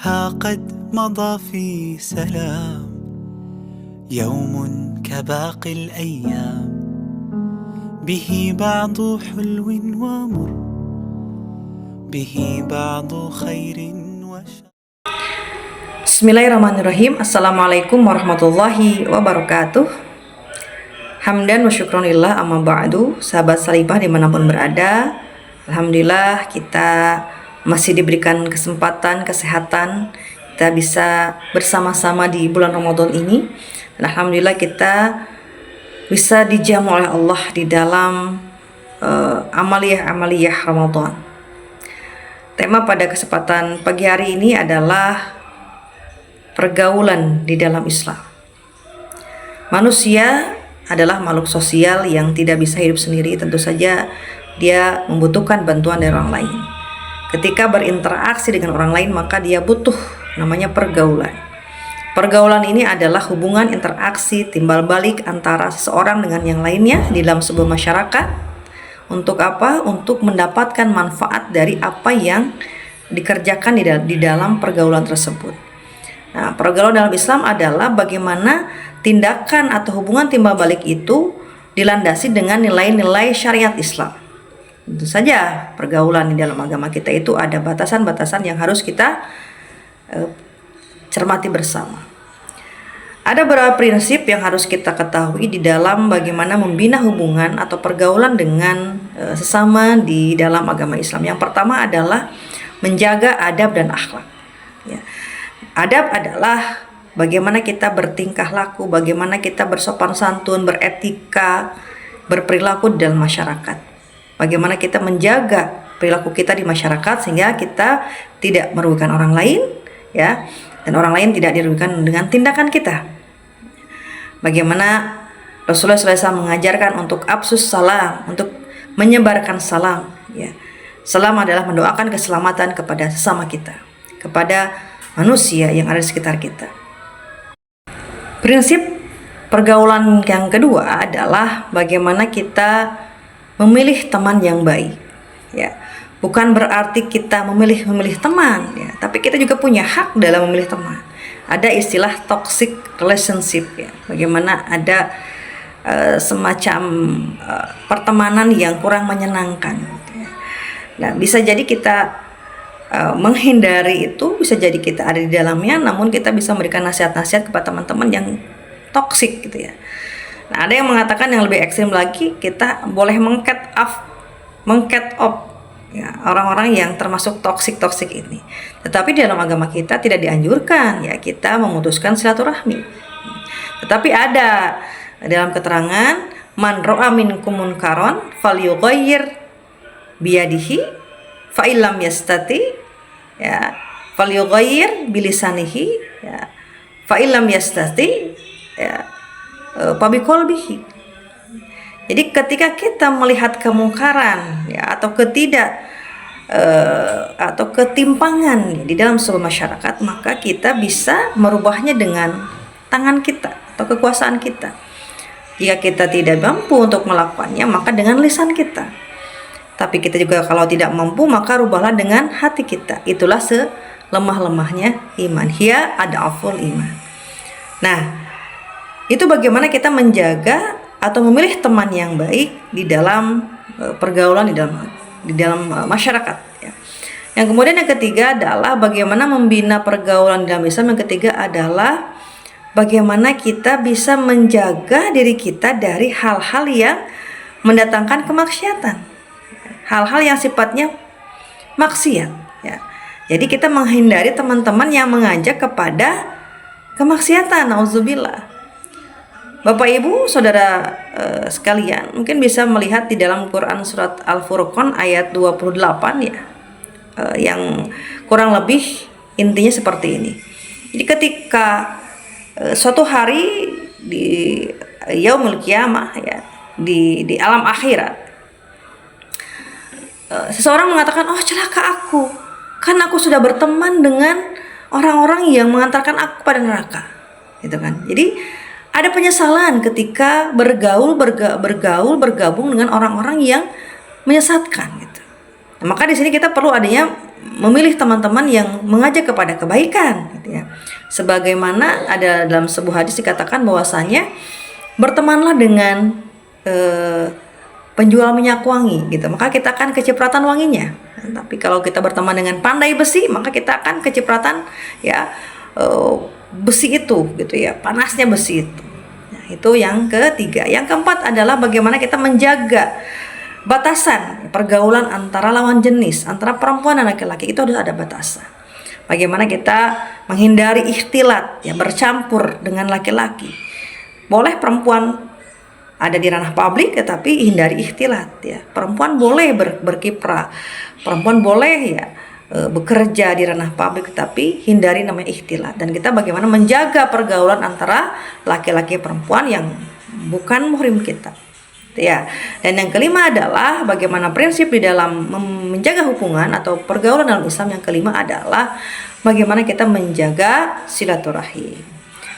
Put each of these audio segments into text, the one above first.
ها قد مضى في سلام يوم كباقي الأيام به بعض حلو ومر به بعض خير وشر. Bismillahirrahmanirrahim. Assalamualaikum warahmatullahi wabarakatuh. Hamdan wa syukronillah amma ba'du. Sahabat Salibah dimanapun berada, alhamdulillah kita masih diberikan kesempatan, kesehatan, kita bisa bersama-sama di bulan Ramadan ini. Dan alhamdulillah kita bisa dijamu oleh Allah di dalam amaliyah Ramadan. Tema pada kesempatan pagi hari ini adalah pergaulan di dalam Islam. Manusia adalah makhluk sosial yang tidak bisa hidup sendiri. Tentu saja dia membutuhkan bantuan dari orang lain. Ketika berinteraksi dengan orang lain, maka dia butuh namanya pergaulan. Pergaulan ini adalah hubungan interaksi timbal balik antara seseorang dengan yang lainnya di dalam sebuah masyarakat. Untuk apa? Untuk mendapatkan manfaat dari apa yang dikerjakan di dalam pergaulan tersebut. Nah, pergaulan dalam Islam adalah bagaimana tindakan atau hubungan timbal balik itu dilandasi dengan nilai-nilai syariat Islam. Tentu saja pergaulan di dalam agama kita itu ada batasan-batasan yang harus kita cermati bersama. Ada beberapa prinsip yang harus kita ketahui di dalam bagaimana membina hubungan atau pergaulan dengan sesama di dalam agama Islam. Yang pertama adalah menjaga adab dan akhlak. Ya. Adab adalah bagaimana kita bertingkah laku, bagaimana kita bersopan santun, beretika, berperilaku di dalam masyarakat. Bagaimana kita menjaga perilaku kita di masyarakat sehingga kita tidak merugikan orang lain, ya, dan orang lain tidak dirugikan dengan tindakan kita. Bagaimana Rasulullah SAW mengajarkan untuk afsus salam, untuk menyebarkan salam, ya. Salam adalah mendoakan keselamatan kepada sesama kita, kepada manusia yang ada di sekitar kita. Prinsip pergaulan yang kedua adalah bagaimana kita memilih teman yang baik, ya. Bukan berarti kita memilih teman, ya, tapi kita juga punya hak dalam memilih teman. Ada istilah toxic relationship, ya. Bagaimana ada semacam pertemanan yang kurang menyenangkan, ya. Nah, bisa jadi kita menghindari itu, bisa jadi kita ada di dalamnya, namun kita bisa memberikan nasihat-nasihat kepada teman-teman yang toksik gitu ya. Nah, ada yang mengatakan yang lebih ekstrim lagi, kita boleh meng-cut off ya, orang-orang yang termasuk toksik ini. Tetapi di dalam agama kita tidak dianjurkan ya kita memutuskan silaturahmi. Tetapi ada dalam keterangan man ra'a minkum munkaron falyughayyir biyadihi fa illam yastati ya falyughayyir bilisanihi ya fa illam yastati ya pabiqalbihi. Jadi ketika kita melihat kemungkaran ya atau ketimpangan di dalam sebuah masyarakat, maka kita bisa merubahnya dengan tangan kita atau kekuasaan kita. Jika kita tidak mampu untuk melakukannya, maka dengan lisan kita. Tapi kita juga kalau tidak mampu, maka rubahlah dengan hati kita. Itulah selemah-lemahnya iman. Hiya ad'aful iman. Nah, itu bagaimana kita menjaga atau memilih teman yang baik di dalam pergaulan di dalam masyarakat, ya. Yang kemudian yang ketiga adalah bagaimana membina pergaulan dalam Islam. Yang ketiga adalah bagaimana kita bisa menjaga diri kita dari hal-hal yang mendatangkan kemaksiatan, hal-hal yang sifatnya maksiat, ya. Jadi kita menghindari teman-teman yang mengajak kepada kemaksiatan, nauzubillah. Bapak Ibu Saudara sekalian, mungkin bisa melihat di dalam Quran surat Al-Furqan ayat 28 ya, yang kurang lebih intinya seperti ini. Jadi ketika suatu hari di yaumul qiyamah ya, di alam akhirat, seseorang mengatakan, oh celaka aku, kan aku sudah berteman dengan orang-orang yang mengantarkan aku pada neraka, gitu kan. Jadi ada penyesalan ketika bergabung dengan orang-orang yang menyesatkan gitu. Nah, maka di sini kita perlu adanya memilih teman-teman yang mengajak kepada kebaikan gitu ya. Sebagaimana ada dalam sebuah hadis dikatakan bahwasanya bertemanlah dengan penjual minyak wangi gitu, maka kita akan kecipratan wanginya. Tapi kalau kita berteman dengan pandai besi, maka kita akan kecipratan ya besi itu gitu ya, panasnya besi itu. Nah, itu yang ketiga. Yang keempat adalah bagaimana kita menjaga batasan pergaulan antara lawan jenis, antara perempuan dan laki-laki, itu harus ada batasan. Bagaimana kita menghindari ikhtilat ya, bercampur dengan laki-laki. Boleh perempuan ada di ranah publik, tetapi hindari ikhtilat ya. Perempuan boleh berkiprah, perempuan boleh ya bekerja di ranah publik, tetapi hindari namanya ikhtilat. Dan kita bagaimana menjaga pergaulan antara laki-laki perempuan yang bukan muhrim kita ya. Dan yang kelima adalah bagaimana prinsip di dalam menjaga hubungan atau pergaulan dalam Islam. Yang kelima adalah bagaimana kita menjaga silaturahim.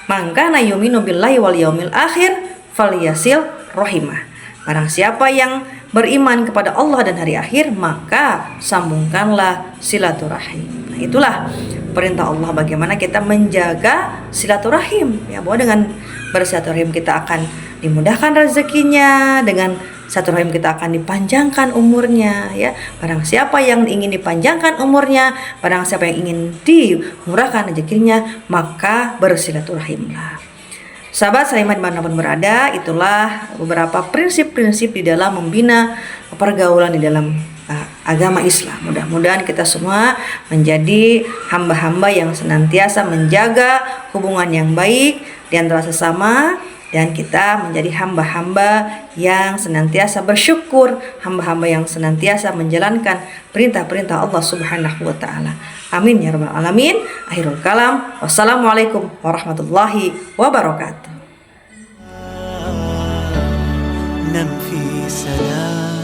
Maka na yuminu billahi wal yaumil akhir falyasil rohimah. Barang siapa yang beriman kepada Allah dan hari akhir, maka sambungkanlah silaturahim. Nah, itulah perintah Allah bagaimana kita menjaga silaturahim ya, bahwa dengan bersilaturahim kita akan dimudahkan rezekinya, dengan silaturahim kita akan dipanjangkan umurnya ya. Barang siapa yang ingin dipanjangkan umurnya, barang siapa yang ingin dimurahkan rezekinya, maka bersilaturahimlah. Sahabat seiman dimanapun berada, itulah beberapa prinsip-prinsip di dalam membina pergaulan di dalam agama Islam. Mudah-mudahan kita semua menjadi hamba-hamba yang senantiasa menjaga hubungan yang baik di antara sesama, dan kita menjadi hamba-hamba yang senantiasa bersyukur, hamba-hamba yang senantiasa menjalankan perintah-perintah Allah Subhanahu wa taala. Amin ya rabbal alamin. Akhirul kalam. Wassalamualaikum warahmatullahi wabarakatuh. نم في سلام